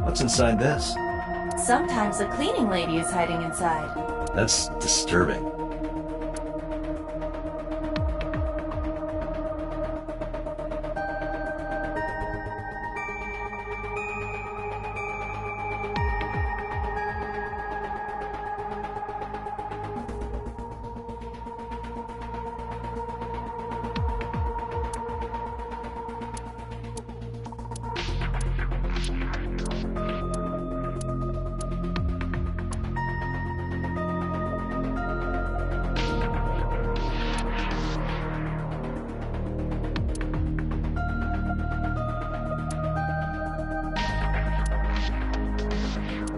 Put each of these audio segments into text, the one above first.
What's inside this? Sometimes a cleaning lady is hiding inside. That's disturbing.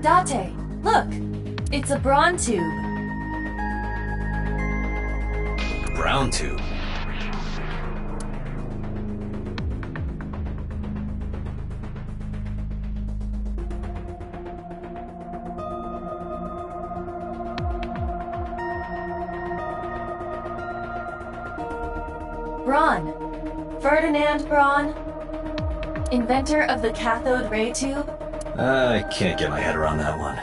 Date, look! It's a brawn tube. Brown tube. Braun. Ferdinand Braun. Inventor of the cathode ray tube. I can't get my head around that one.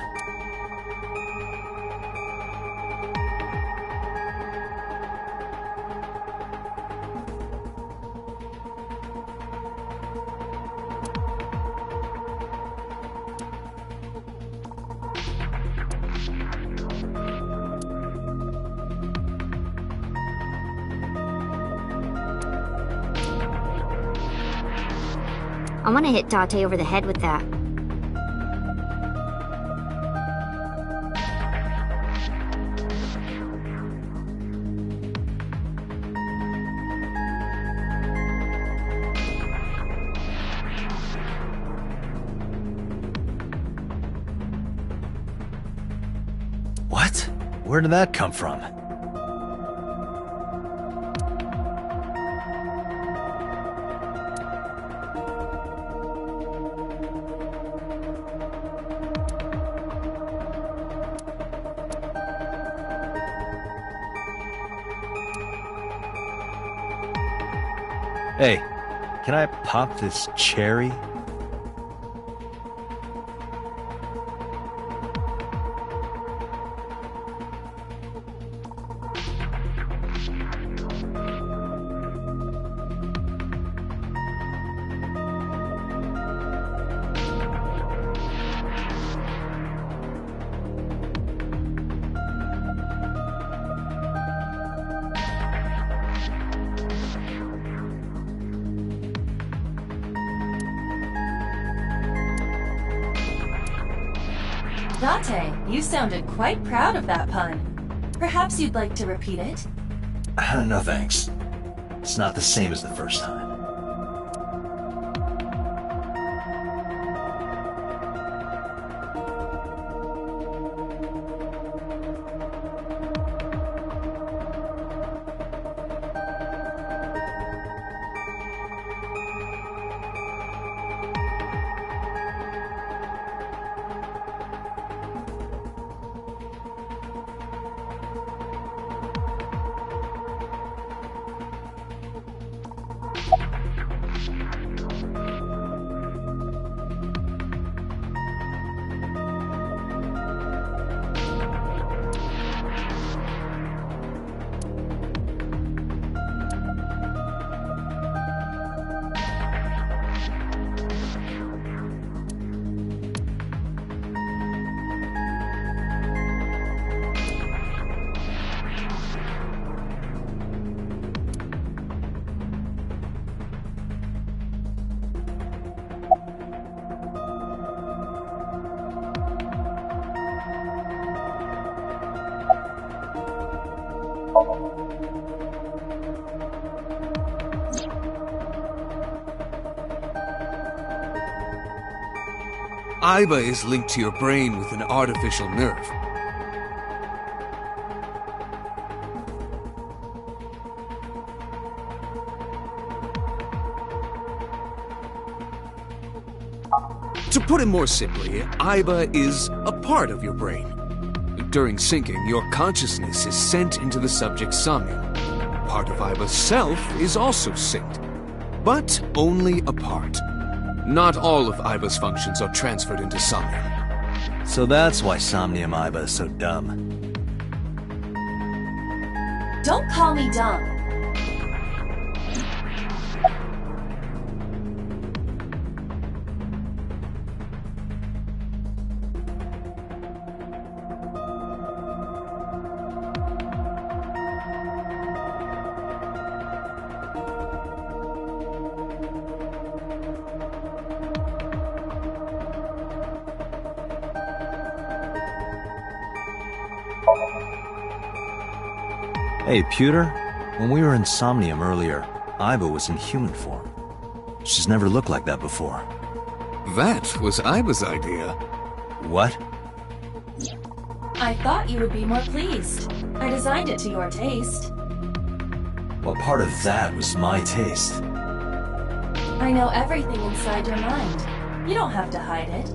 I want to hit Date over the head with that. What? Where did that come from? Hey, can I pop this cherry? Date, you sounded quite proud of that pun. Perhaps you'd like to repeat it? No thanks. It's not the same as the first time. Aiba is linked to your brain with an artificial nerve. To put it more simply, Aiba is a part of your brain. During syncing, your consciousness is sent into the subject's samyang. Part of Aiba's self is also synced, but only a part. not all of Aiba's functions are transferred into Somnium. So that's why Somnium Aiba is so dumb. Don't call me dumb. Hey, Pewter. When we were in Somnium earlier, Aiba was in human form. She's never looked like that before. That was Aiba's idea. What? I thought you would be more pleased. I designed it to your taste. What part of that was my taste? I know everything inside your mind. You don't have to hide it.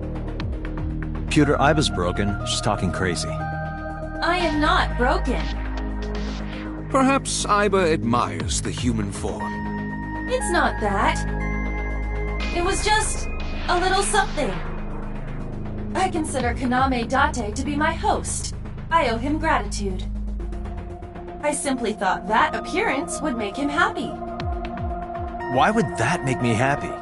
Pewter, Aiba's broken. She's talking crazy. I am not broken. Perhaps Aiba admires the human form. It's not that. It was just a little something. I consider Kaname Date to be my host. I owe him gratitude. I simply thought that appearance would make him happy. Why would that make me happy?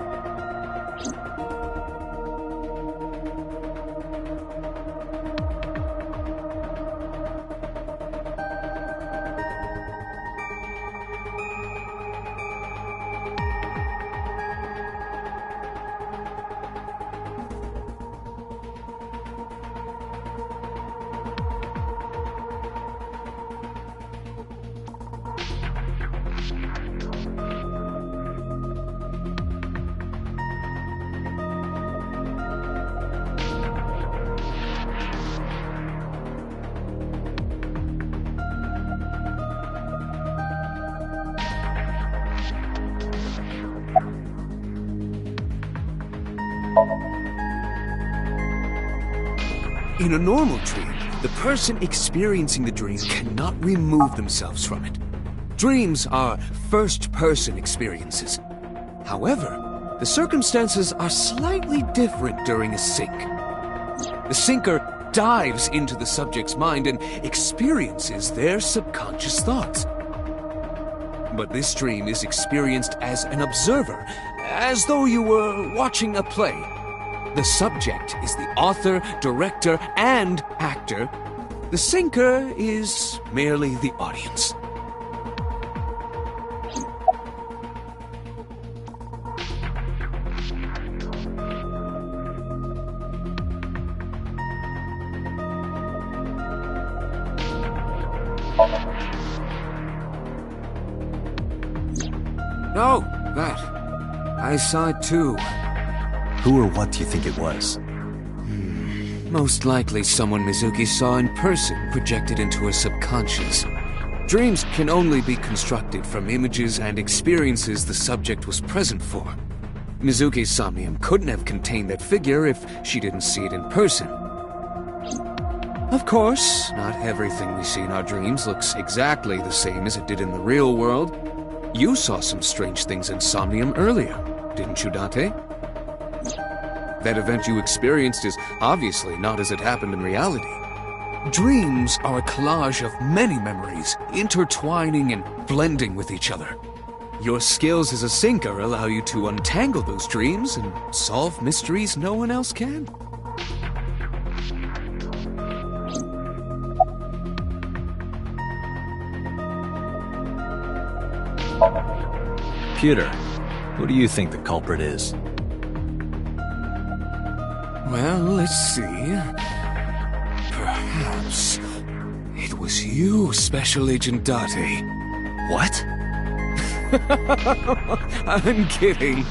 In a normal dream, the person experiencing the dream cannot remove themselves from it. Dreams are first-person experiences. However, the circumstances are slightly different during a sync. The syncer dives into the subject's mind and experiences their subconscious thoughts. But this dream is experienced as an observer, as though you were watching a play. The subject is the author, director, and actor. The syncer is merely the audience. No, that. I saw it too. Who or what do you think it was? Most likely someone Mizuki saw in person projected into her subconscious. Dreams can only be constructed from images and experiences the subject was present for. Mizuki's Somnium couldn't have contained that figure if she didn't see it in person. Of course, not everything we see in our dreams looks exactly the same as it did in the real world. You saw some strange things in Somnium earlier, didn't you, Date? That event you experienced is obviously not as it happened in reality. Dreams are a collage of many memories, intertwining and blending with each other. Your skills as a syncer allow you to untangle those dreams and solve mysteries no one else can. Pewter, who do you think the culprit is? Well, let's see. Perhaps it was you, Special Agent Date. What? I'm kidding.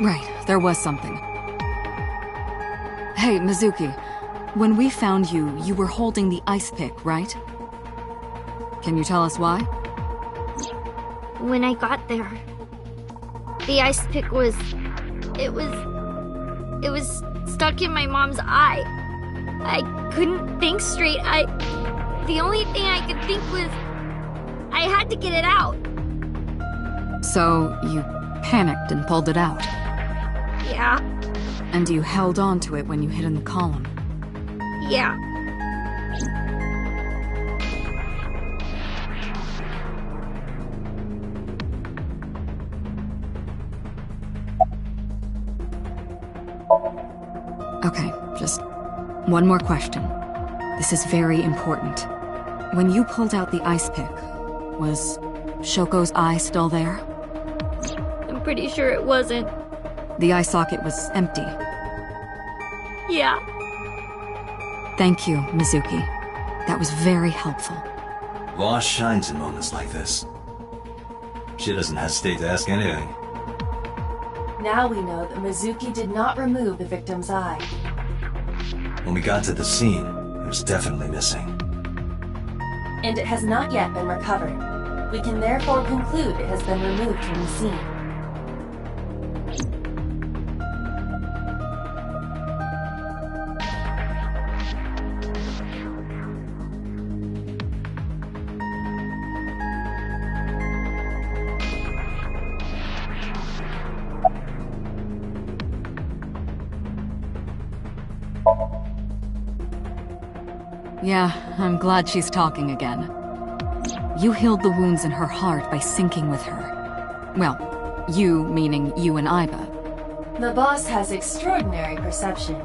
Right, there was something. Hey, Mizuki. When we found you, you were holding the ice pick, right? Can you tell us why? When I got there, the ice pick was... It was stuck in my mom's eye. I couldn't think straight. The only thing I could think was I had to get it out. So you panicked and pulled it out. Yeah, And you held on to it when you hid in the column. yeah. Okay, just one more question. This is very important. When you pulled out the ice pick, was Shoko's eye still there? I'm pretty sure it wasn't. The eye socket was empty. Yeah. Thank you, Mizuki. That was very helpful. Boss shines in moments like this. She doesn't hesitate to ask anything. Now we know that Mizuki did not remove the victim's eye. When we got to the scene, it was definitely missing. And it has not yet been recovered. We can therefore conclude it has been removed from the scene. Yeah, I'm glad she's talking again. You healed the wounds in her heart by syncing with her. Well, you meaning you and Iba. The boss has extraordinary perception.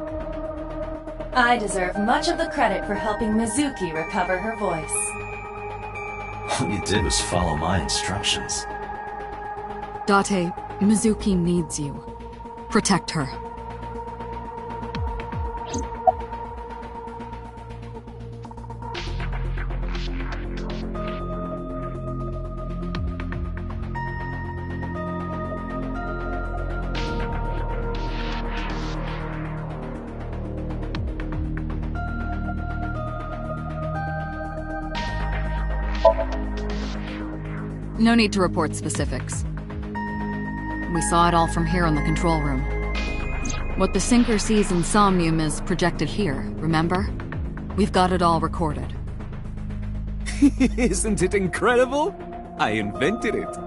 I deserve much of the credit for helping Mizuki recover her voice. All you did was follow my instructions. Date, Mizuki needs you. Protect her. No need to report specifics. We saw it all from here in the control room. What the sinker sees in Somnium is projected here, remember? We've got it all recorded. Isn't it incredible? I invented it.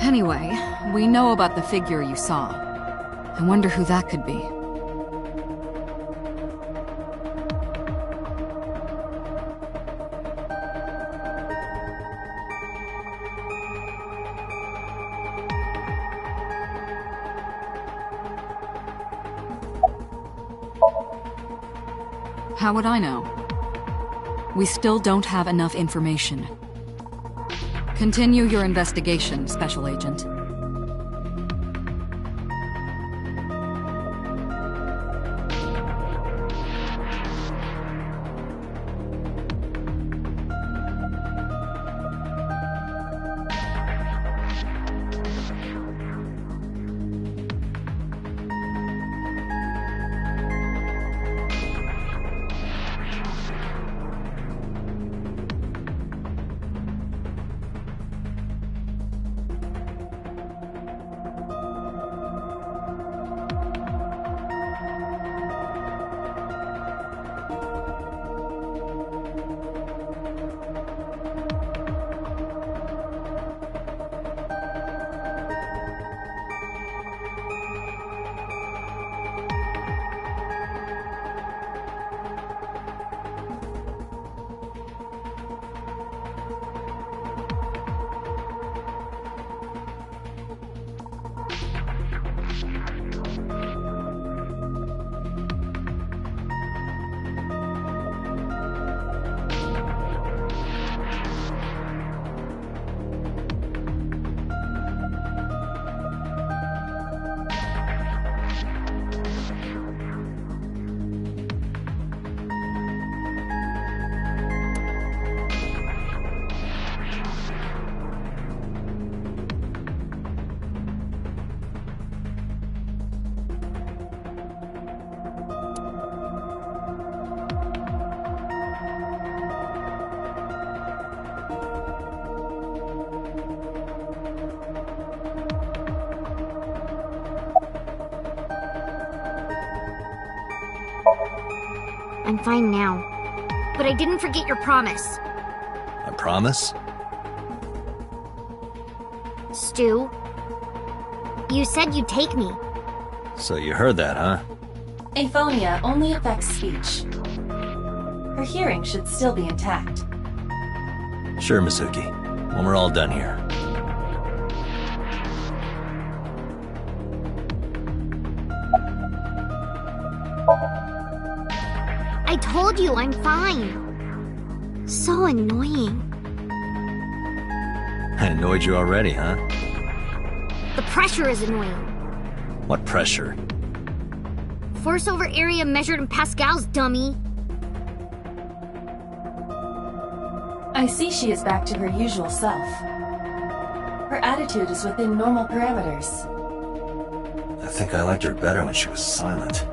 Anyway, we know about the figure you saw. I wonder who that could be. How would I know? We still don't have enough information. Continue your investigation, Special Agent. I'm fine now. But I didn't forget your promise. A promise? Stu, you said you'd take me. So you heard that, huh? Aphonia only affects speech. Her hearing should still be intact. Sure, Mizuki. When we're all done here. I told you I'm fine. So annoying. I annoyed you already, huh? The pressure is annoying. What pressure? Force over area measured in pascals, dummy. I see she is back to her usual self. Her attitude is within normal parameters. I think I liked her better when she was silent.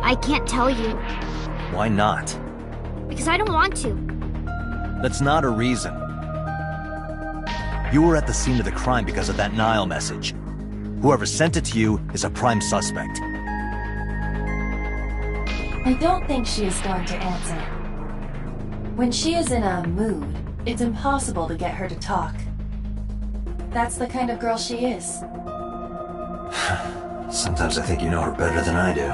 I can't tell you. Why not? Because I don't want to. That's not a reason. You were at the scene of the crime because of that Nile message. Whoever sent it to you is a prime suspect. I don't think she is going to answer. When she is in a mood, it's impossible to get her to talk. That's the kind of girl she is. Sometimes I think you know her better than I do.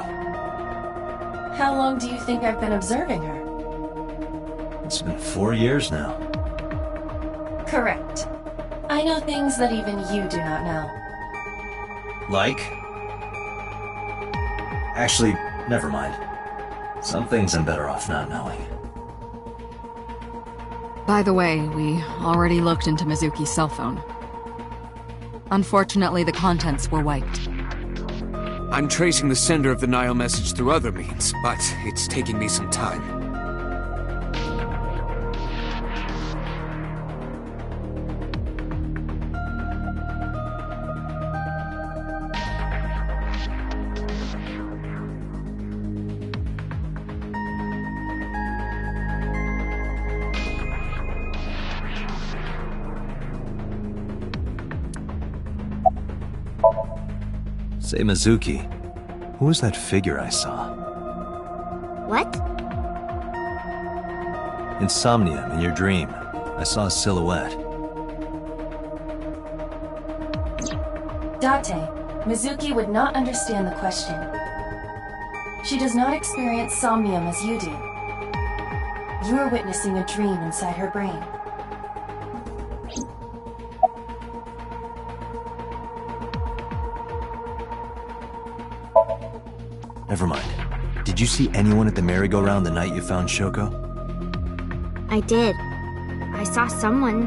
How long do you think I've been observing her? It's been 4 years now. Correct. I know things that even you do not know. Like? Actually, never mind. Some things I'm better off not knowing. By the way, we already looked into Mizuki's cell phone. Unfortunately, the contents were wiped. I'm tracing the sender of the Nile message through other means, but it's taking me some time. Say, Mizuki, who was that figure I saw? What? In Somnium, in your dream, I saw a silhouette. Date, Mizuki would not understand the question. She does not experience somnium as you do. You are witnessing a dream inside her brain. Never mind. Did you see anyone at the merry-go-round the night you found Shoko? I did. I saw someone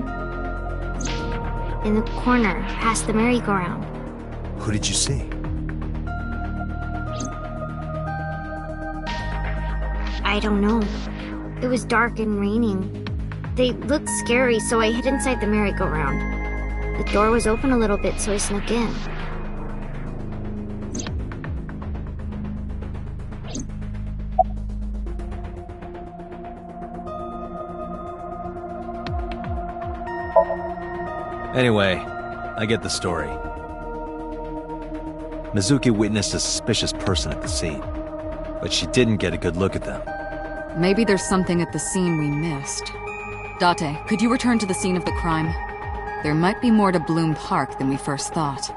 in the corner past the merry-go-round. Who did you see? I don't know. It was dark and raining. They looked scary, so I hid inside the merry-go-round. The door was open a little bit, so I snuck in. Anyway, I get the story. Mizuki witnessed a suspicious person at the scene, but she didn't get a good look at them. Maybe there's something at the scene we missed. Date, could you return to the scene of the crime? There might be more to Bloom Park than we first thought.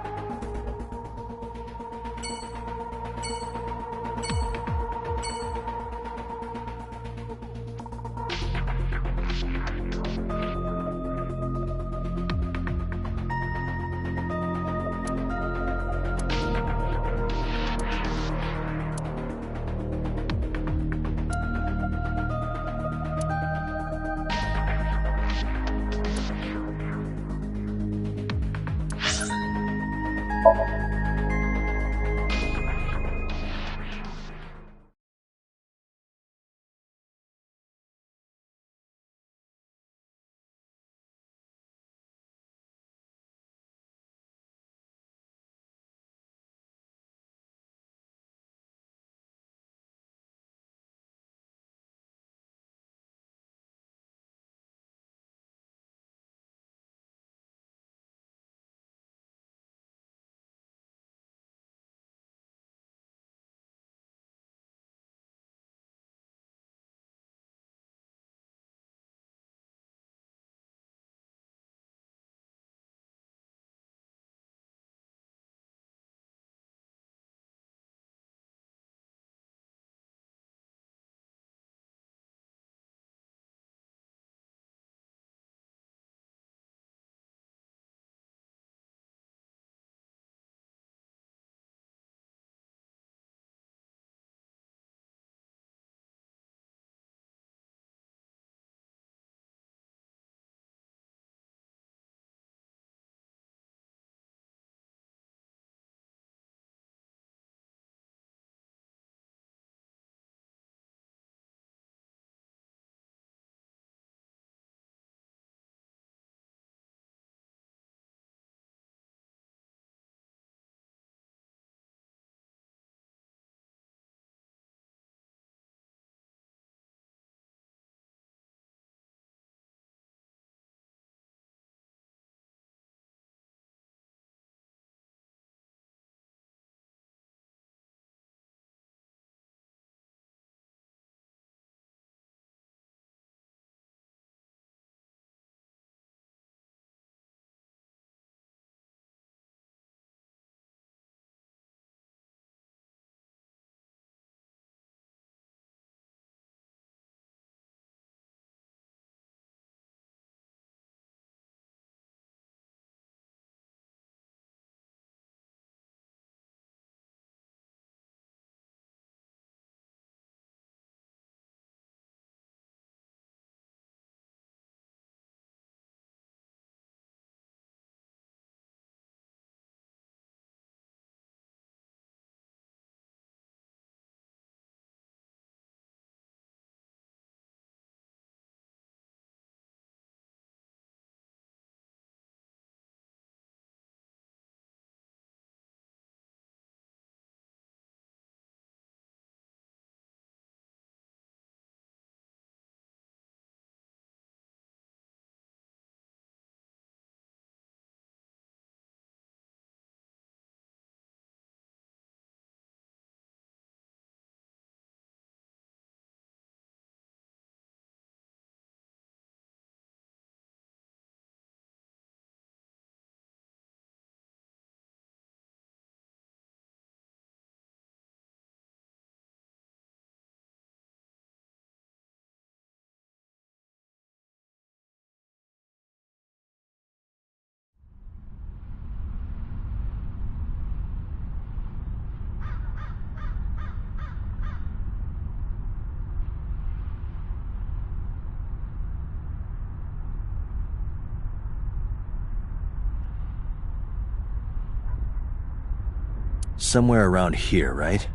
Somewhere around here, right?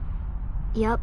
Yep.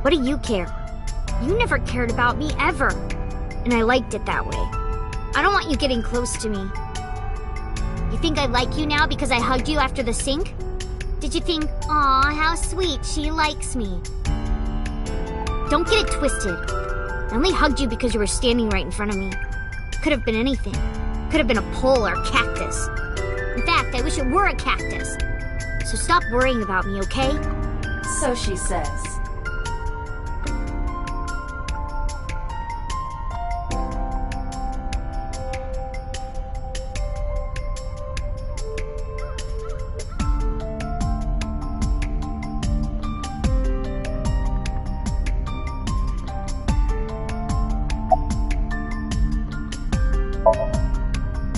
What do you care? You never cared about me, ever. And I liked it that way. I don't want you getting close to me. You think I like you now because I hugged you after the sink? Did you think, aw, how sweet, she likes me? Don't get it twisted. I only hugged you because you were standing right in front of me. Could have been anything. Could have been a pole or a cactus. In fact, I wish it were a cactus. So stop worrying about me, okay? So she says.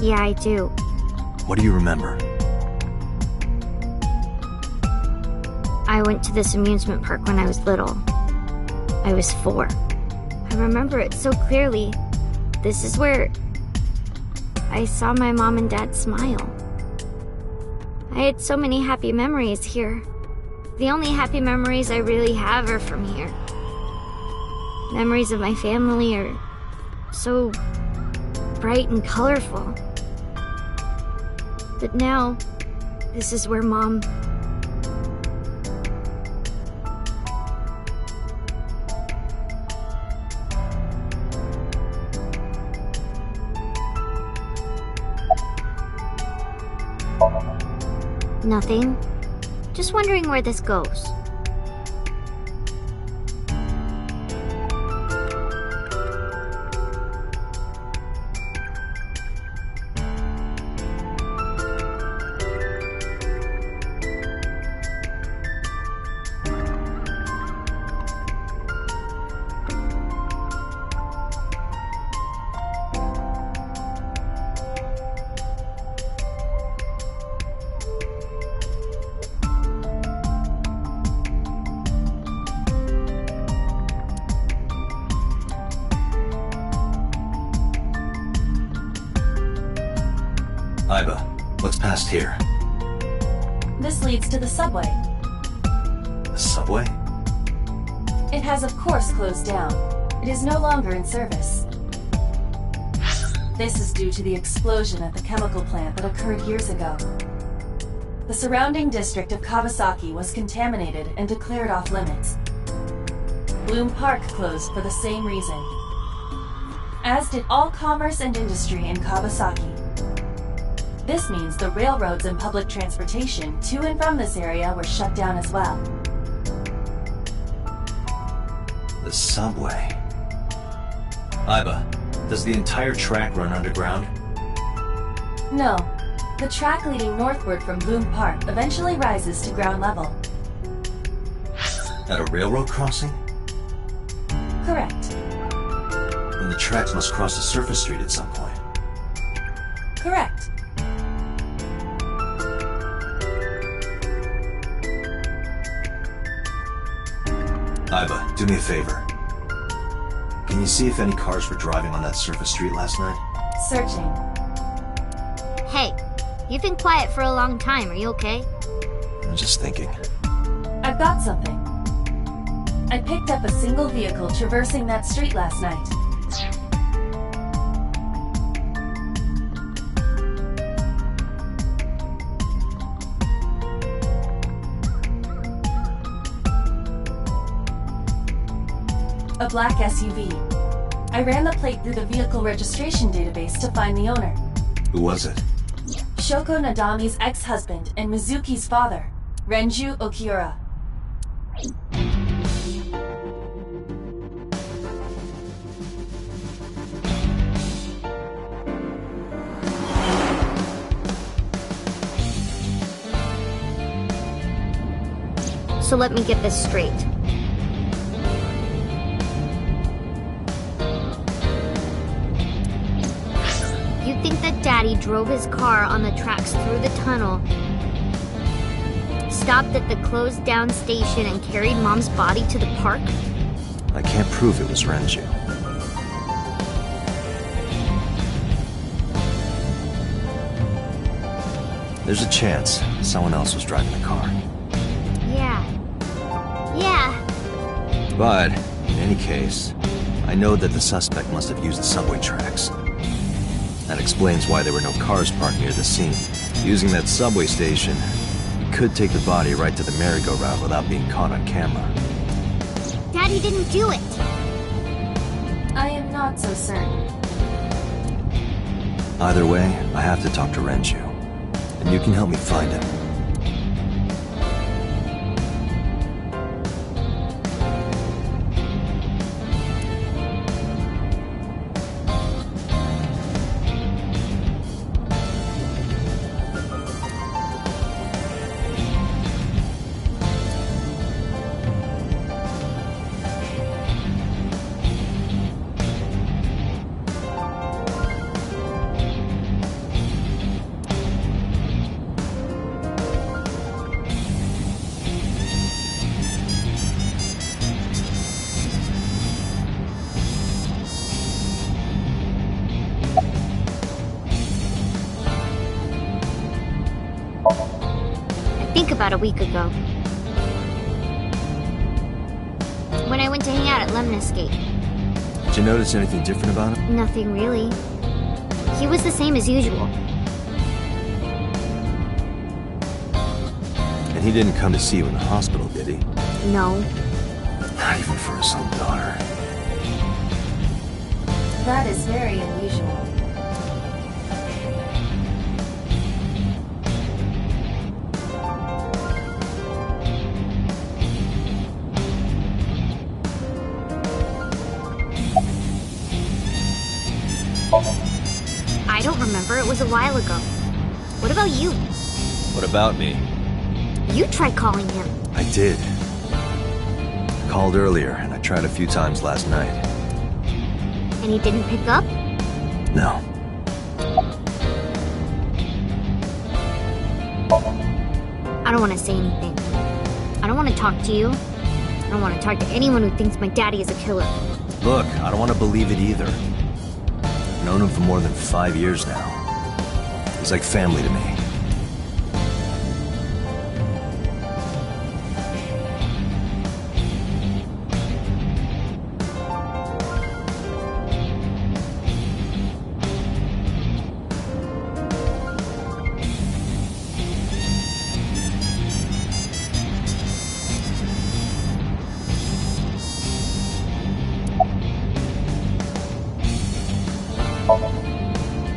Yeah, I do. What do you remember? I went to this amusement park when I was little. I was 4. I remember it so clearly. This is where I saw my mom and dad smile. I had so many happy memories here. The only happy memories I really have are from here. Memories of my family are so bright and colorful. But now, this is where Mom... Nothing. Just wondering where this goes. Iba, what's past here? This leads to the subway. The subway? It has of course closed down. It is no longer in service. This is due to the explosion at the chemical plant that occurred years ago. The surrounding district of Kawasaki was contaminated and declared off limits. Bloom Park closed for the same reason, as did all commerce and industry in Kawasaki. This means the railroads and public transportation to and from this area were shut down as well. The subway. Iba, does the entire track run underground? No. The track leading northward from Bloom Park eventually rises to ground level. At a railroad crossing? Correct. Then the tracks must cross a surface street at some point. Correct. Iba, do me a favor. Can you see if any cars were driving on that surface street last night? Searching. Hey, you've been quiet for a long time. Are you okay? I'm just thinking. I've got something. I picked up a single vehicle traversing that street last night. A black SUV. I ran the plate through the vehicle registration database to find the owner. Who was it? Shoko Nadami's ex-husband and Mizuki's father, Renju Okiura. So let me get this straight. You think that Daddy drove his car on the tracks through the tunnel, stopped at the closed down station, and carried Mom's body to the park? I can't prove it was Renju. There's a chance someone else was driving the car. Yeah. But, in any case, I know that the suspect must have used the subway tracks. That explains why there were no cars parked near the scene. Using that subway station, we could take the body right to the merry-go-round without being caught on camera. Daddy didn't do it. I am not so certain. Either way, I have to talk to Renju, and you can help me find him. About a week ago. When I went to hang out at Lemniscate. Did you notice anything different about him? Nothing really. He was the same as usual. And he didn't come to see you in the hospital, did he? No. Not even for his own daughter. That is very unusual. I don't remember. It was a while ago. What about you? What about me? You tried calling him. I did. I called earlier, and I tried a few times last night. And he didn't pick up? No. I don't want to say anything. I don't want to talk to you. I don't want to talk to anyone who thinks my daddy is a killer. Look, I don't want to believe it either. I've known him for more than 5 years now. He's like family to me.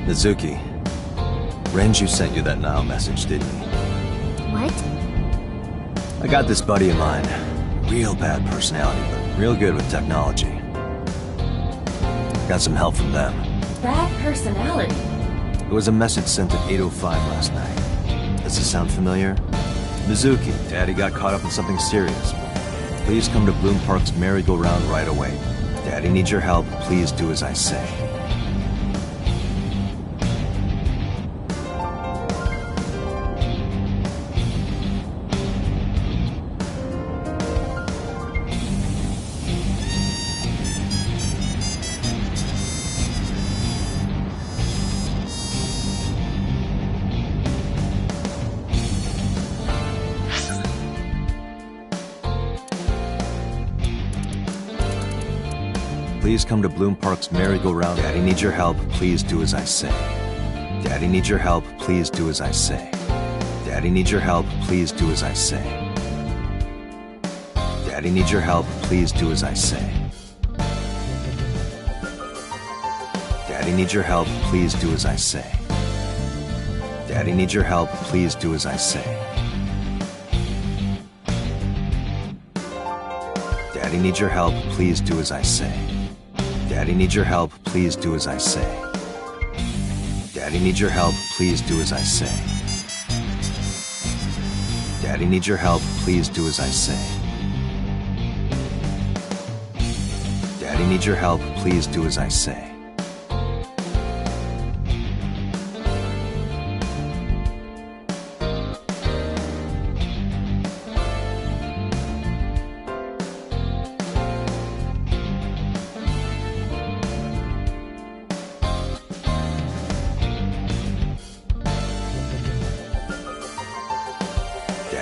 Mizuki, Renju sent you that now message, didn't he? What? I got this buddy of mine. Real bad personality, but real good with technology. Got some help from them. Bad personality? It was a message sent at 8:05 last night. Does this sound familiar? Mizuki, Daddy got caught up in something serious. Please come to Bloom Park's merry-go-round right away. Daddy needs your help. Please do as I say. Please come to Bloom Park's merry-go-round. Daddy needs your help. Please do as I say. Daddy needs your help. Please do as I say. Daddy needs your help. Please do as I say. Daddy needs your help. Please do as I say. Daddy needs your help. Please do as I say. Daddy needs your help. Please do as I say. Daddy needs your help. Please do as I say. Daddy needs your help. Please do as I say. Daddy needs your help. Please do as I say. Daddy needs your help. Please do as I say. Daddy needs your help. Please do as I say.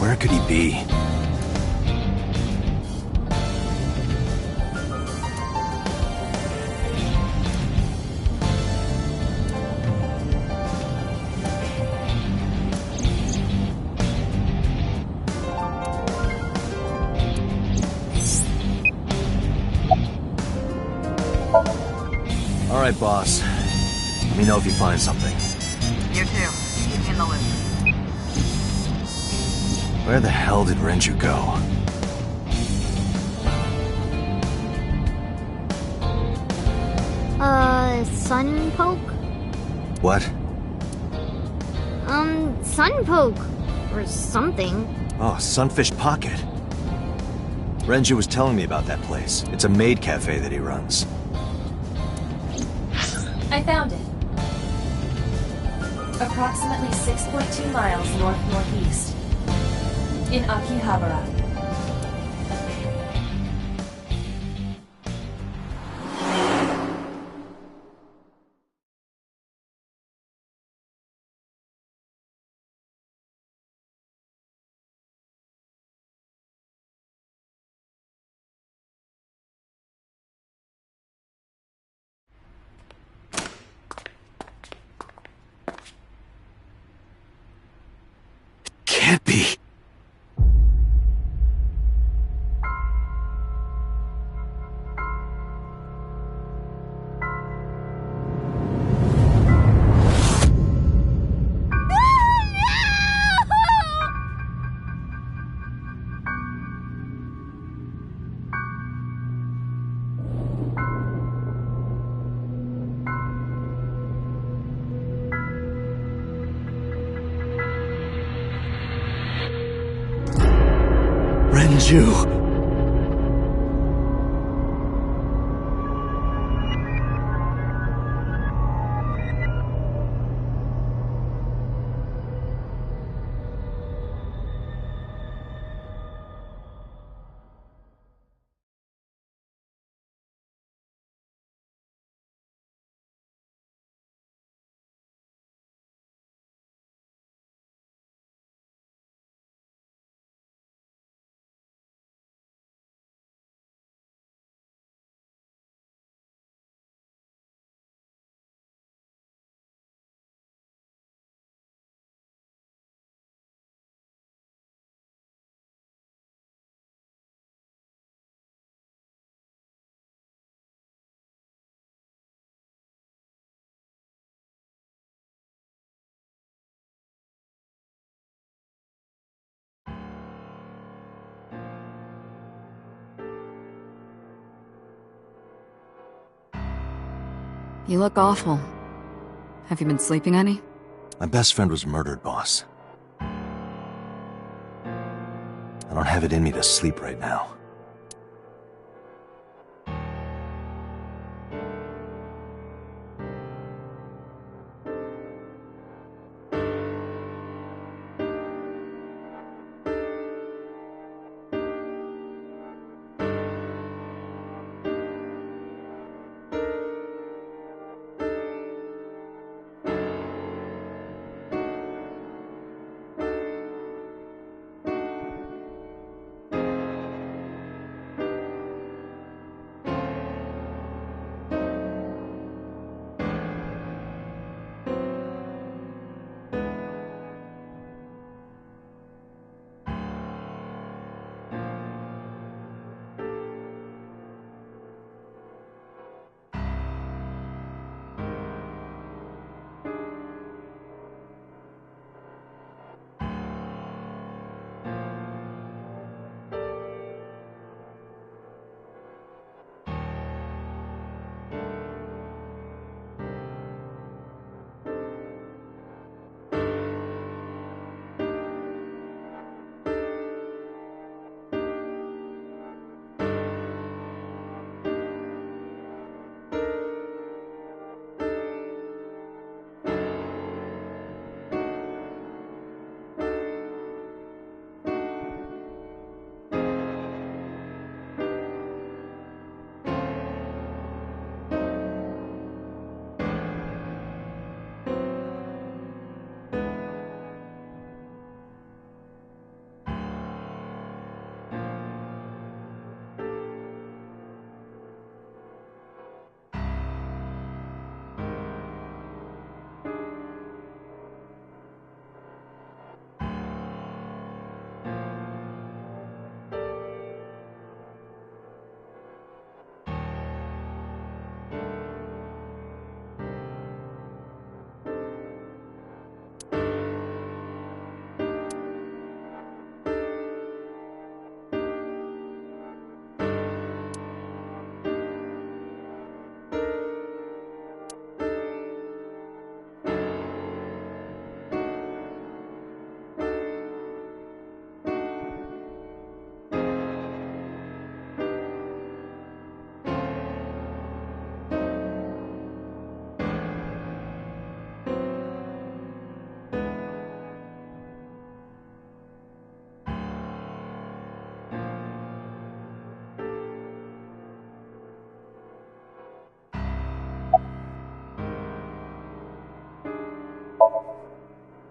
Where could he be? All right, boss. Let me know if you find something. You too. Keep me in the loop. Where the hell did Renju go? Sun poke? What? Sun poke. Or something. Oh, Sunfish Pocket. Renju was telling me about that place. It's a maid cafe that he runs. I found it. Approximately 6.2 miles north-northeast. In Akihabara. Can't be. Renju! You look awful. Have you been sleeping any? My best friend was murdered, boss. I don't have it in me to sleep right now.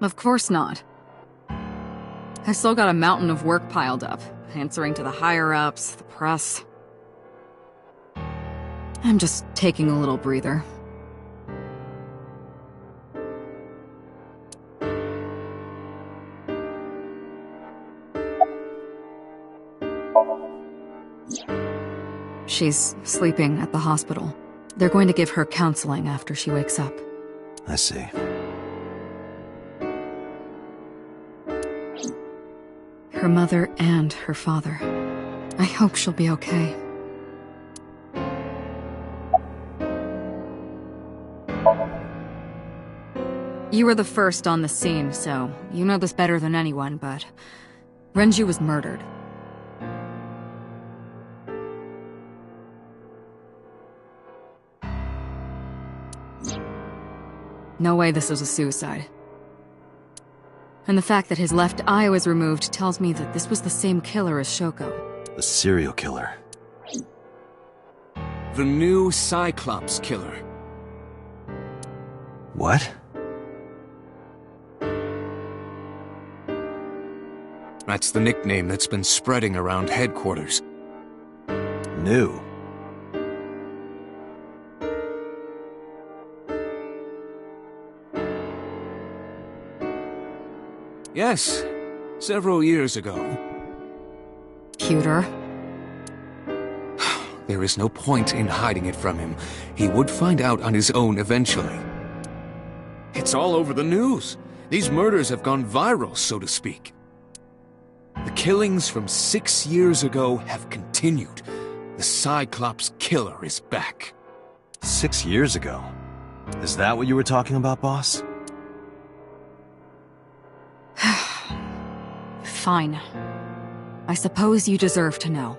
Of course not. I still got a mountain of work piled up, answering to the higher-ups, the press. I'm just taking a little breather. She's sleeping at the hospital. They're going to give her counseling after she wakes up. I see. Her mother and her father. I hope she'll be okay. You were the first on the scene, so you know this better than anyone, but Renju was murdered. No way this was a suicide. And the fact that his left eye was removed tells me that this was the same killer as Shoko. The serial killer. The new Cyclops killer. What? That's the nickname that's been spreading around headquarters. New. Yes, several years ago. Cuter. There is no point in hiding it from him. He would find out on his own eventually. It's all over the news. These murders have gone viral, so to speak. The killings from 6 years ago have continued. The Cyclops killer is back. 6 years ago? Is that what you were talking about, boss? Fine. I suppose you deserve to know.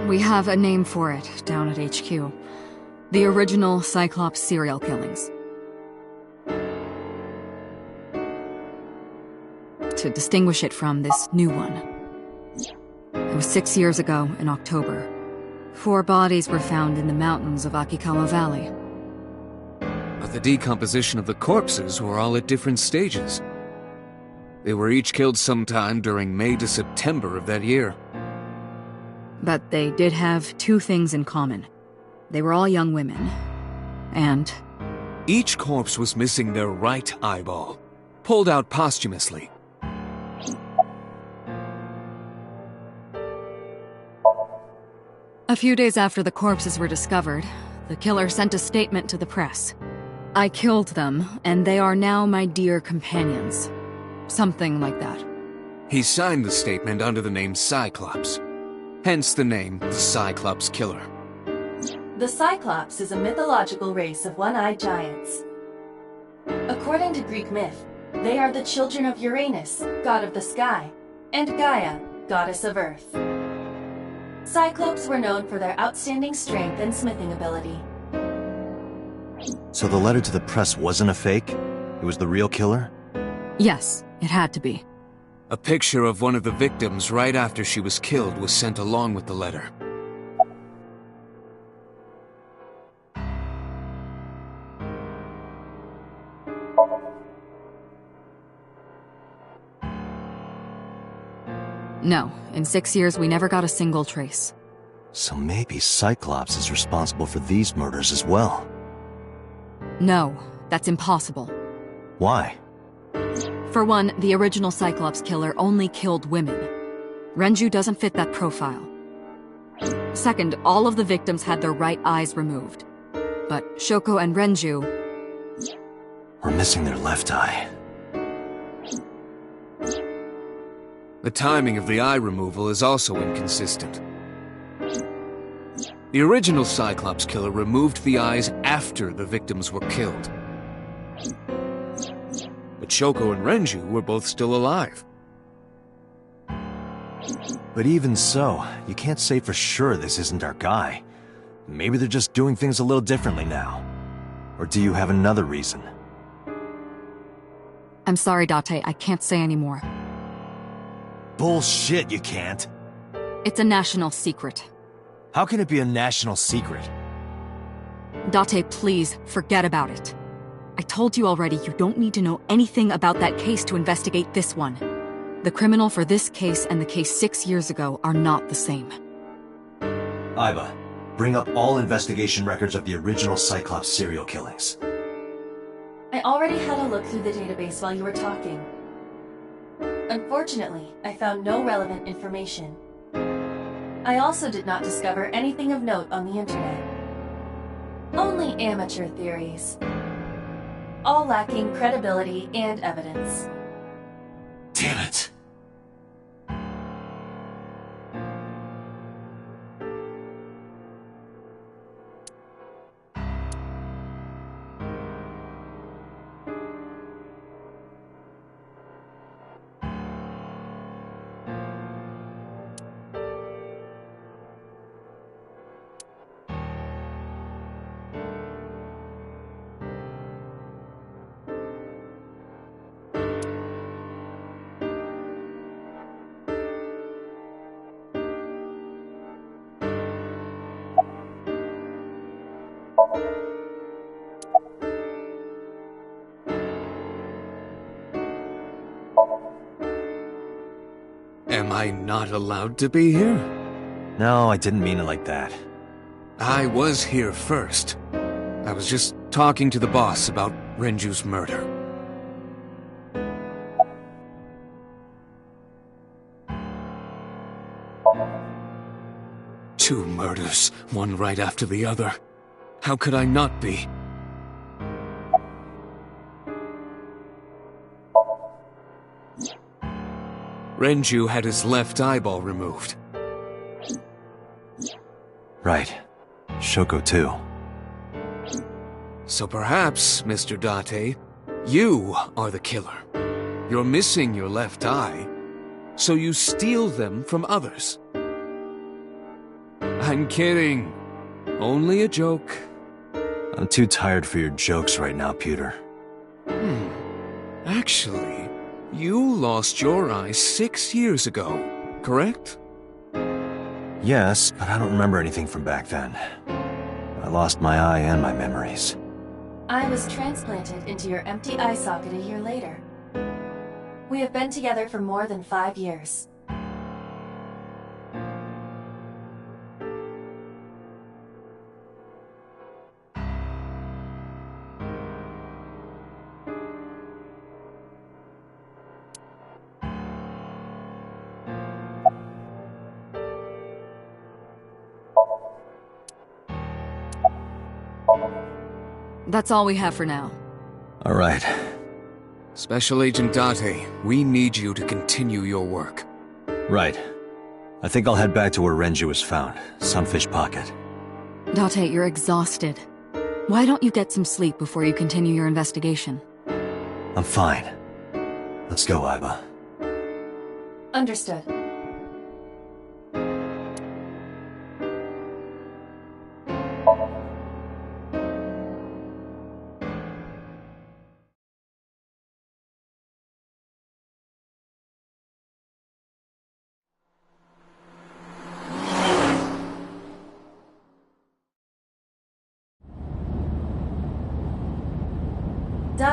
We have a name for it down at HQ. The original Cyclops serial killings. To distinguish it from this new one. It was 6 years ago in October. 4 bodies were found in the mountains of Akikawa Valley. But the decomposition of the corpses were all at different stages. They were each killed sometime during May to September of that year. But they did have 2 things in common. They were all young women. And each corpse was missing their right eyeball, pulled out posthumously. a few days after the corpses were discovered, the killer sent a statement to the press. I killed them, and they are now my dear companions. Something like that. He signed the statement under the name Cyclops. Hence the name, the Cyclops Killer. The Cyclops is a mythological race of one-eyed giants. According to Greek myth, they are the children of Uranus, god of the sky, and Gaia, goddess of earth. Cyclops were known for their outstanding strength and smithing ability. So the letter to the press wasn't a fake? It was the real killer? Yes, it had to be. A picture of one of the victims right after she was killed was sent along with the letter. No, in 6 years we never got a single trace. So maybe Cyclops is responsible for these murders as well. No, that's impossible. Why? For one, the original Cyclops killer only killed women. Renju doesn't fit that profile. Second, all of the victims had their right eyes removed. But Shoko and Renju... We're missing their left eye. The timing of the eye removal is also inconsistent. The original Cyclops killer removed the eyes after the victims were killed. But Shoko and Renju were both still alive. But even so, you can't say for sure this isn't our guy. Maybe they're just doing things a little differently now. Or do you have another reason? I'm sorry, Date, I can't say anymore. Bullshit, you can't. It's a national secret. How can it be a national secret? Date, please, forget about it. I told you already, you don't need to know anything about that case to investigate this one. The criminal for this case and the case 6 years ago are not the same. Iva, bring up all investigation records of the original Cyclops serial killings. I already had a look through the database while you were talking. Unfortunately, I found no relevant information. I also did not discover anything of note on the internet. Only amateur theories. All lacking credibility and evidence. Damn it. Am I not allowed to be here? No, I didn't mean it like that. I was here first. I was just talking to the boss about Renju's murder. Two murders, one right after the other. How could I not be? Renju had his left eyeball removed. Right. Shoko too. So perhaps, Mr. Date, you are the killer. You're missing your left eye, so you steal them from others. I'm kidding. Only a joke. I'm too tired for your jokes right now, Pewter. Actually, you lost your eye 6 years ago, correct? Yes, but I don't remember anything from back then. I lost my eye and my memories. I was transplanted into your empty eye socket a year later. We have been together for more than 5 years. That's all we have for now. All right. Special Agent Date, we need you to continue your work. Right. I think I'll head back to where Renju was found. Sunfish Pocket. Date, you're exhausted. Why don't you get some sleep before you continue your investigation? I'm fine. Let's go, Iva. Understood.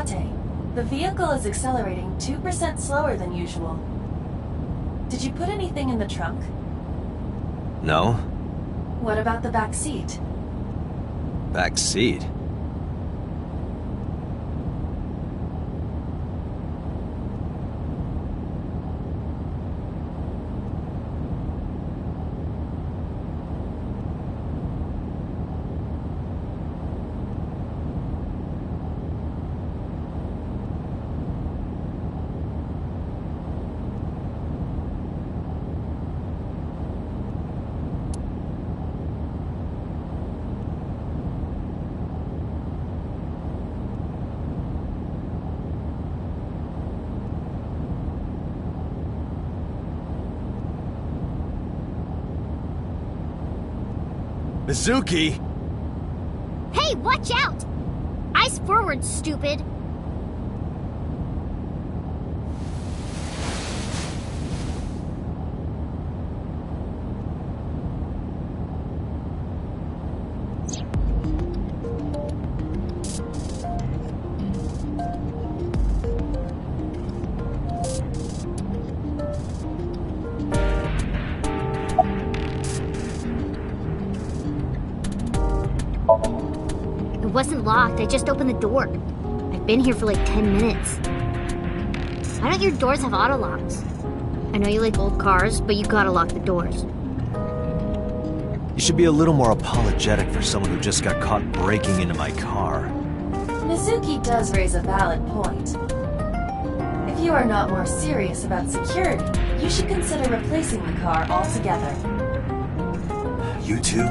Date, the vehicle is accelerating 2% slower than usual. Did you put anything in the trunk? No? What about the back seat? Back seat? Mizuki! Hey, watch out! Eyes forward, stupid! wasn't locked. I just opened the door. I've been here for like 10 minutes. Why don't your doors have auto locks? I know you like old cars, but you gotta lock the doors. You should be a little more apologetic for someone who just got caught breaking into my car. Mizuki does raise a valid point. If you are not more serious about security, you should consider replacing the car altogether. You too?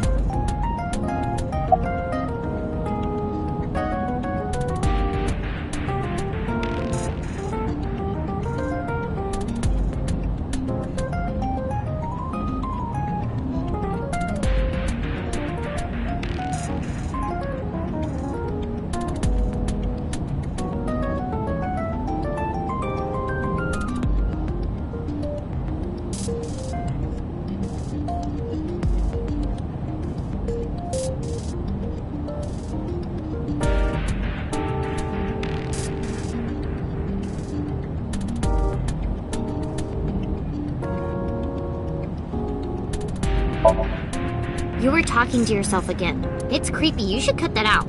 You were talking to yourself again. It's creepy. You should cut that out.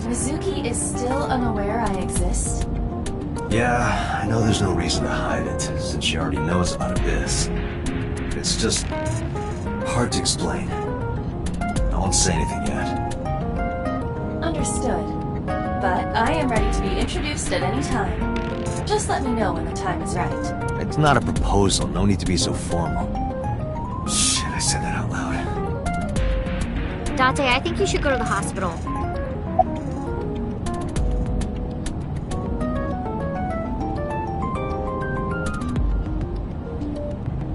Mizuki is still unaware I exist? Yeah, I know there's no reason to hide it, since she already knows about Abyss. It's just hard to explain. I won't say anything yet. Understood. But I am ready to be introduced at any time. Just let me know when the time is right. It's not a proposal, no need to be so formal. Shit, I said that out loud. Date, I think you should go to the hospital.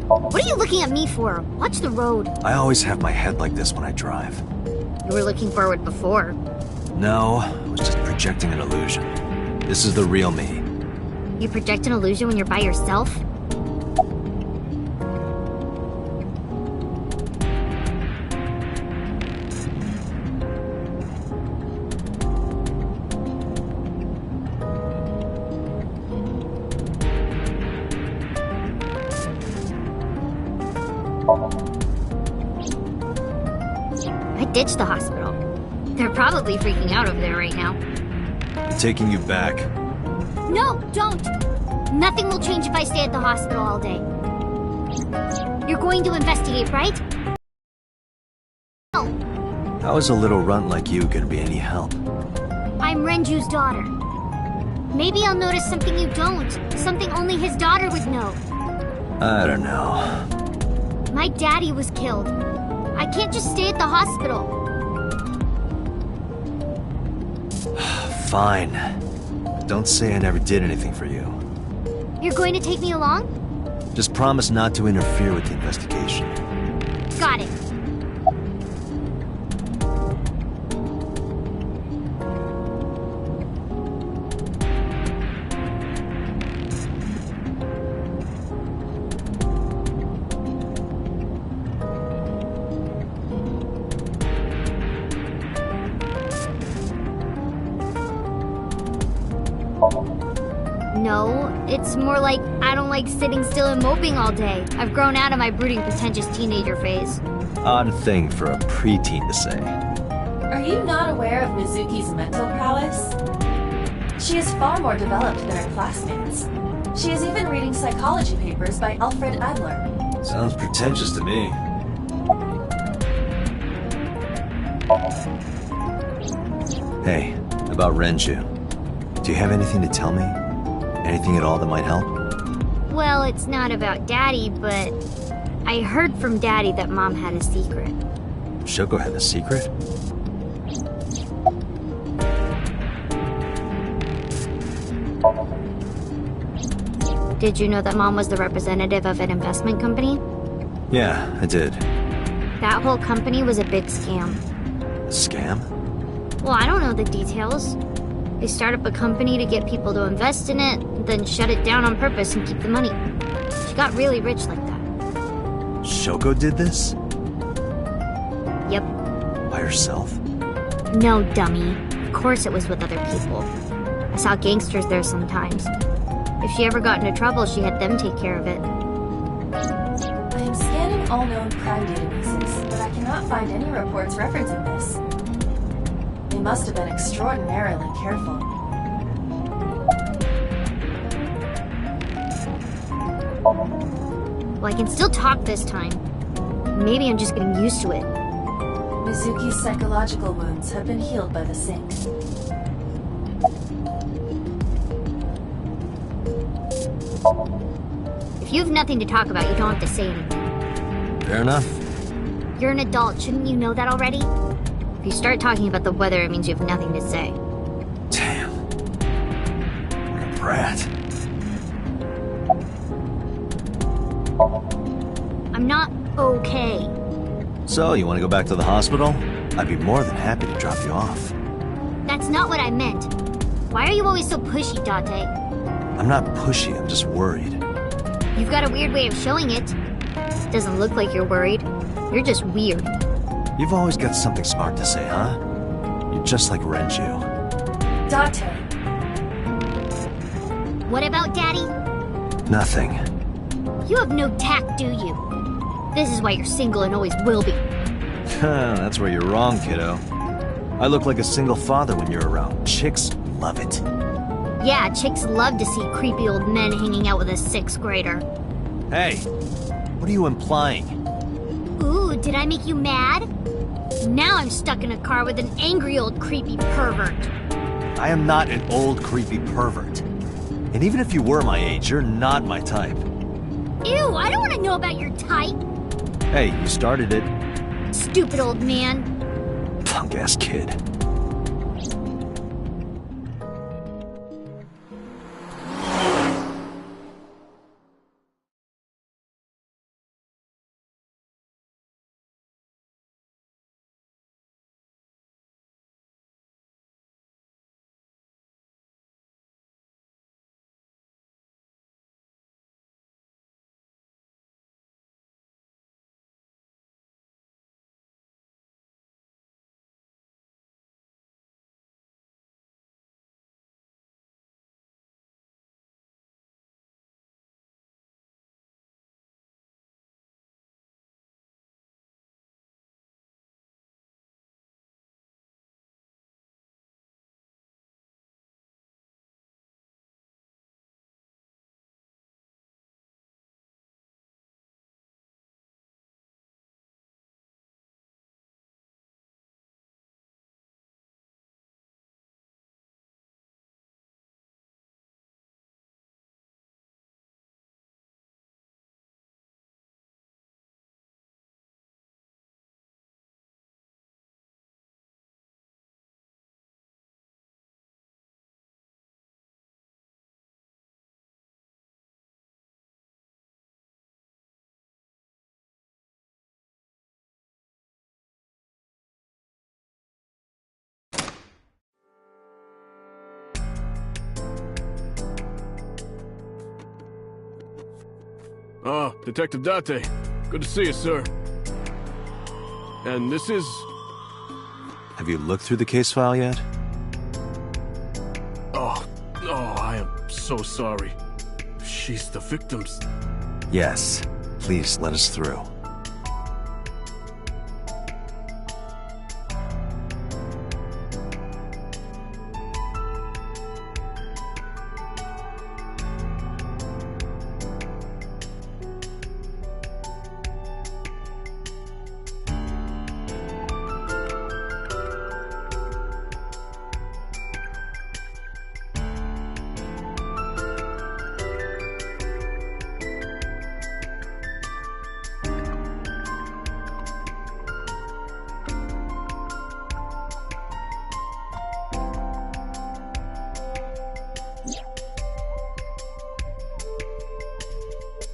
What are you looking at me for? Watch the road. I always have my head like this when I drive. You were looking forward before. No, I was just projecting an illusion. This is the real me. You project an illusion when you're by yourself? I ditched the hospital. They're probably freaking out over there right now. I'm taking you back. No, don't! Nothing will change if I stay at the hospital all day. You're going to investigate, right? No. How is a little runt like you gonna be any help? I'm Renju's daughter. Maybe I'll notice something you don't. Something only his daughter would know. I don't know. My daddy was killed. I can't just stay at the hospital. Fine. Don't say I never did anything for you. You're going to take me along? Just promise not to interfere with the investigation. Got it. No, it's more like I don't like sitting still and moping all day. I've grown out of my brooding, pretentious teenager phase. Odd thing for a preteen to say. Are you not aware of Mizuki's mental prowess? She is far more developed than her classmates. She is even reading psychology papers by Alfred Adler. Sounds pretentious to me. Hey, about Renju. Do you have anything to tell me? Anything at all that might help? Well, it's not about Daddy, but I heard from Daddy that Mom had a secret. Shoko had a secret? Did you know that Mom was the representative of an investment company? Yeah, I did. That whole company was a big scam. A scam? Well, I don't know the details. They start up a company to get people to invest in it, then shut it down on purpose and keep the money. She got really rich like that. Shoko did this? Yep. By herself? No, dummy. Of course it was with other people. I saw gangsters there sometimes. If she ever got into trouble, she had them take care of it. all known crime databases, but I cannot find any reports referencing this. They must have been extraordinarily careful. Well, I can still talk this time. Maybe I'm just getting used to it. Mizuki's psychological wounds have been healed by the sink. If you have nothing to talk about, you don't have to say anything. Fair enough. You're an adult, shouldn't you know that already? If you start talking about the weather, it means you have nothing to say. Damn. What a brat. I'm not okay. So, you want to go back to the hospital? I'd be more than happy to drop you off. That's not what I meant. Why are you always so pushy, Date? I'm not pushy, I'm just worried. You've got a weird way of showing it. Doesn't look like you're worried. You're just weird. You've always got something smart to say, huh? You're just like Renju. Date, What about Daddy? Nothing. You have no tact, do you? This is why you're single and always will be. That's where you're wrong, kiddo. I look like a single father when you're around. Chicks love it. Yeah, chicks love to see creepy old men hanging out with a 6th grader. Hey, what are you implying? Ooh, did I make you mad? Now I'm stuck in a car with an angry old creepy pervert. I am not an old creepy pervert. And even if you were my age, you're not my type. Ew, I don't want to know about your type. Hey, you started it. Stupid old man. Punk-ass kid. Ah, Detective Date. Good to see you, sir. And this is... Have you looked through the case file yet? Oh, I am so sorry. She's the victim's... Yes. Please let us through.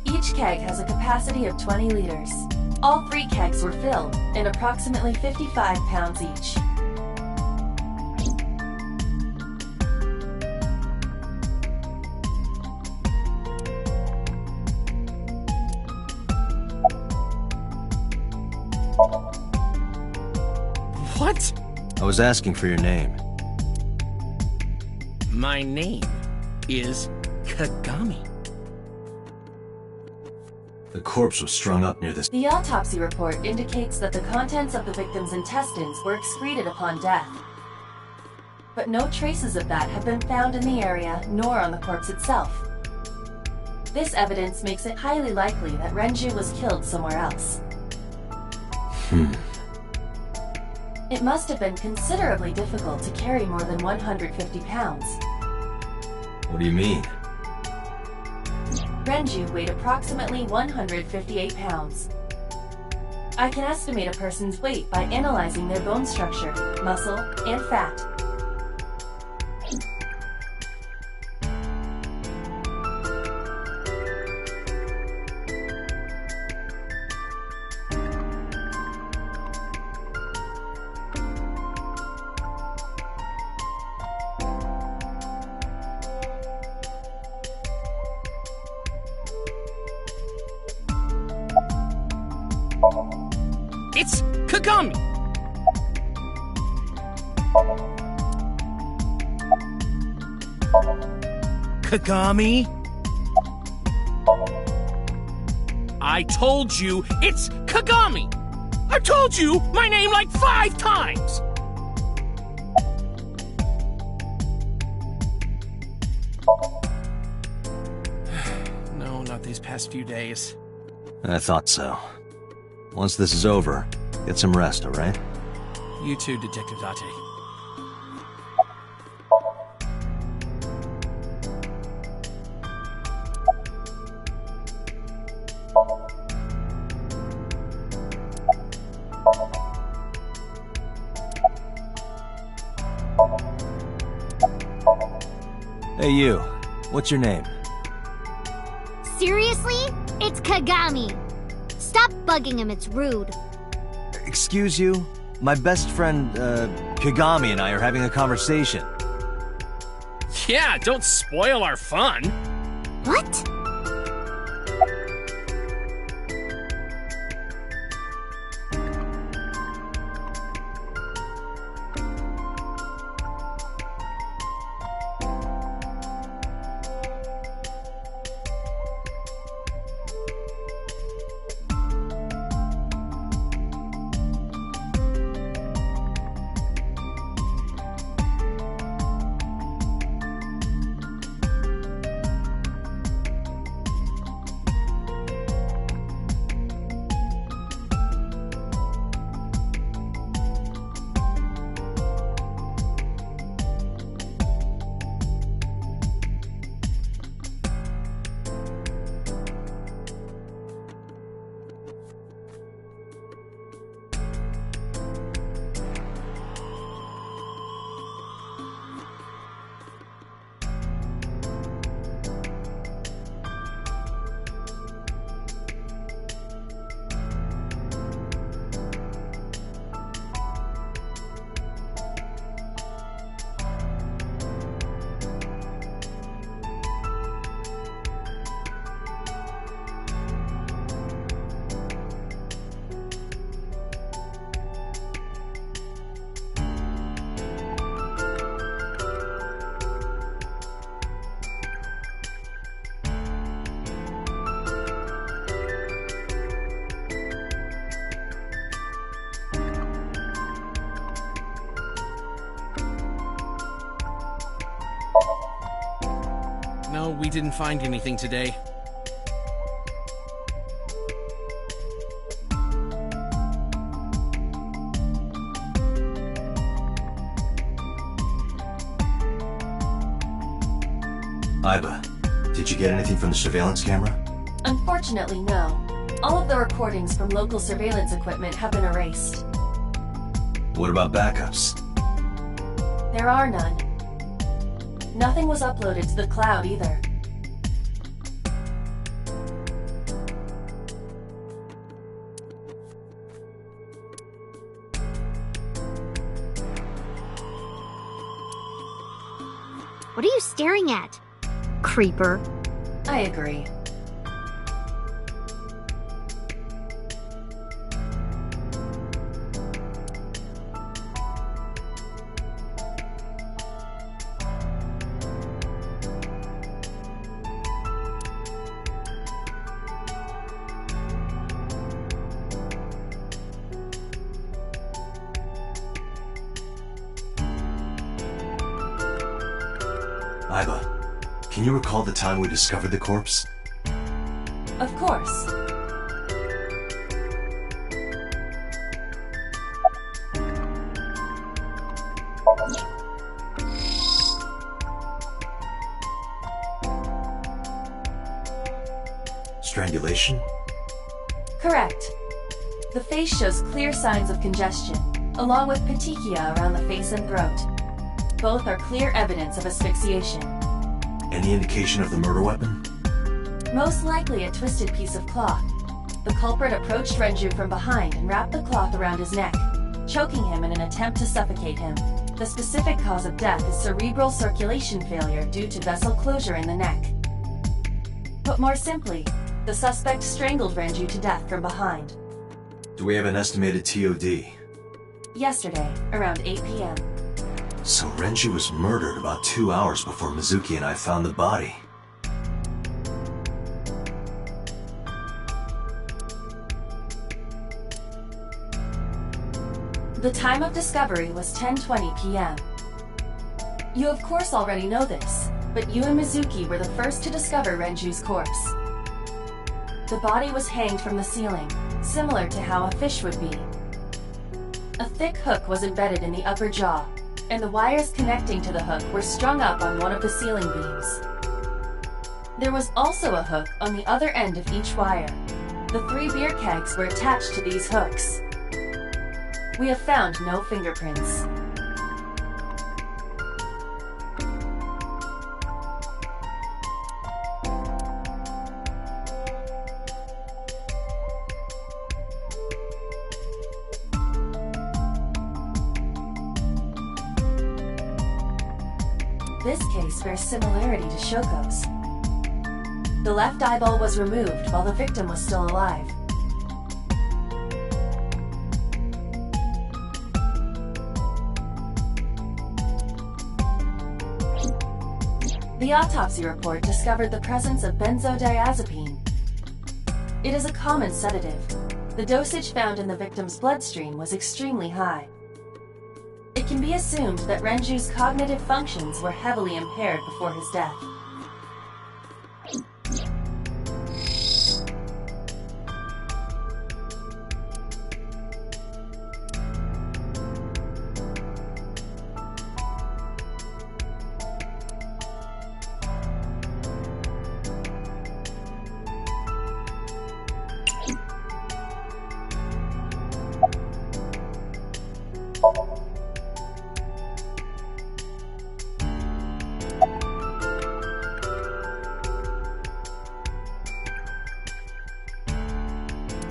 Each keg has a capacity of 20 liters. All 3 kegs were filled, in approximately 55 pounds each. What? I was asking for your name. My name is Kagami. The corpse was strung up near this. The autopsy report indicates that the contents of the victim's intestines were excreted upon death. But no traces of that have been found in the area, nor on the corpse itself. This evidence makes it highly likely that Renju was killed somewhere else. It must have been considerably difficult to carry more than 150 pounds. What do you mean? Renju weighed approximately 158 pounds. I can estimate a person's weight by analyzing their bone structure, muscle, and fat. It's Kagami! Kagami? I told you, it's Kagami! I've told you my name like 5 times! No, not these past few days. I thought so. Once this is over, get some rest, alright? You too, Detective Date. Hey you, what's your name? Seriously? It's Kagami. Stop bugging him, it's rude. Excuse you? My best friend, Kagami and I are having a conversation. Yeah, don't spoil our fun. What? No, we didn't find anything today. Iba, did you get anything from the surveillance camera? Unfortunately, no. All of the recordings from local surveillance equipment have been erased. What about backups? There are none. Nothing was uploaded to the cloud either. What are you staring at? Creeper. I agree. Aiba, can you recall the time we discovered the corpse? Of course. Strangulation? Correct. The face shows clear signs of congestion, along with petechia around the face and throat. Both are clear evidence of asphyxiation. Any indication of the murder weapon? Most likely a twisted piece of cloth. The culprit approached Renju from behind and wrapped the cloth around his neck, choking him in an attempt to suffocate him. The specific cause of death is cerebral circulation failure due to vessel closure in the neck. Put more simply, the suspect strangled Renju to death from behind. Do we have an estimated TOD? Yesterday, around 8 p.m. So Renju was murdered about 2 hours before Mizuki and I found the body. The time of discovery was 10:20 p.m. You of course already know this, but you and Mizuki were the first to discover Renju's corpse. The body was hanged from the ceiling, similar to how a fish would be. A thick hook was embedded in the upper jaw, and the wires connecting to the hook were strung up on one of the ceiling beams. There was also a hook on the other end of each wire. The 3 beer kegs were attached to these hooks. We have found no fingerprints. This case bears similarity to Shoko's. The left eyeball was removed while the victim was still alive. The autopsy report discovered the presence of benzodiazepine. It is a common sedative. The dosage found in the victim's bloodstream was extremely high. It can be assumed that Renju's cognitive functions were heavily impaired before his death.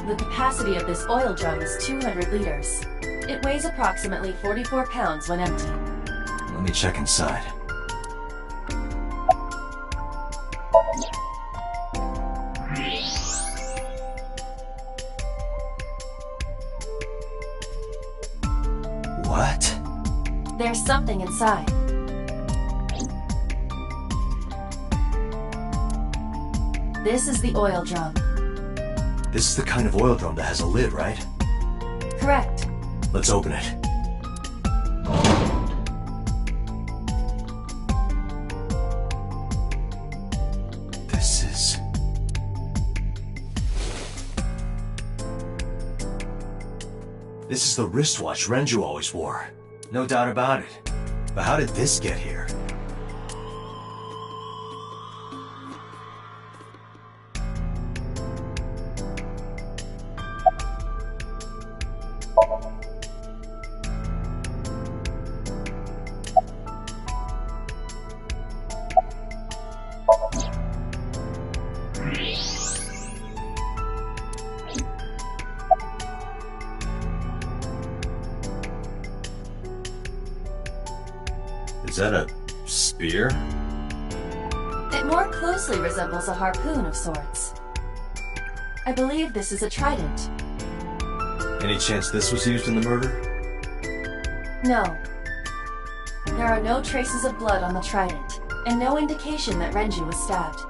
The capacity of this oil drum is 200 liters. It weighs approximately 44 pounds when empty. Let me check inside. What? There's something inside. This is the oil drum. This is the kind of oil drum that has a lid, right? Correct. Let's open it. This is the wristwatch Renju always wore. No doubt about it. But how did this get here? Is that a spear? It more closely resembles a harpoon of sorts. I believe this is a trident. Any chance this was used in the murder? No. There are no traces of blood on the trident, and no indication that Renju was stabbed.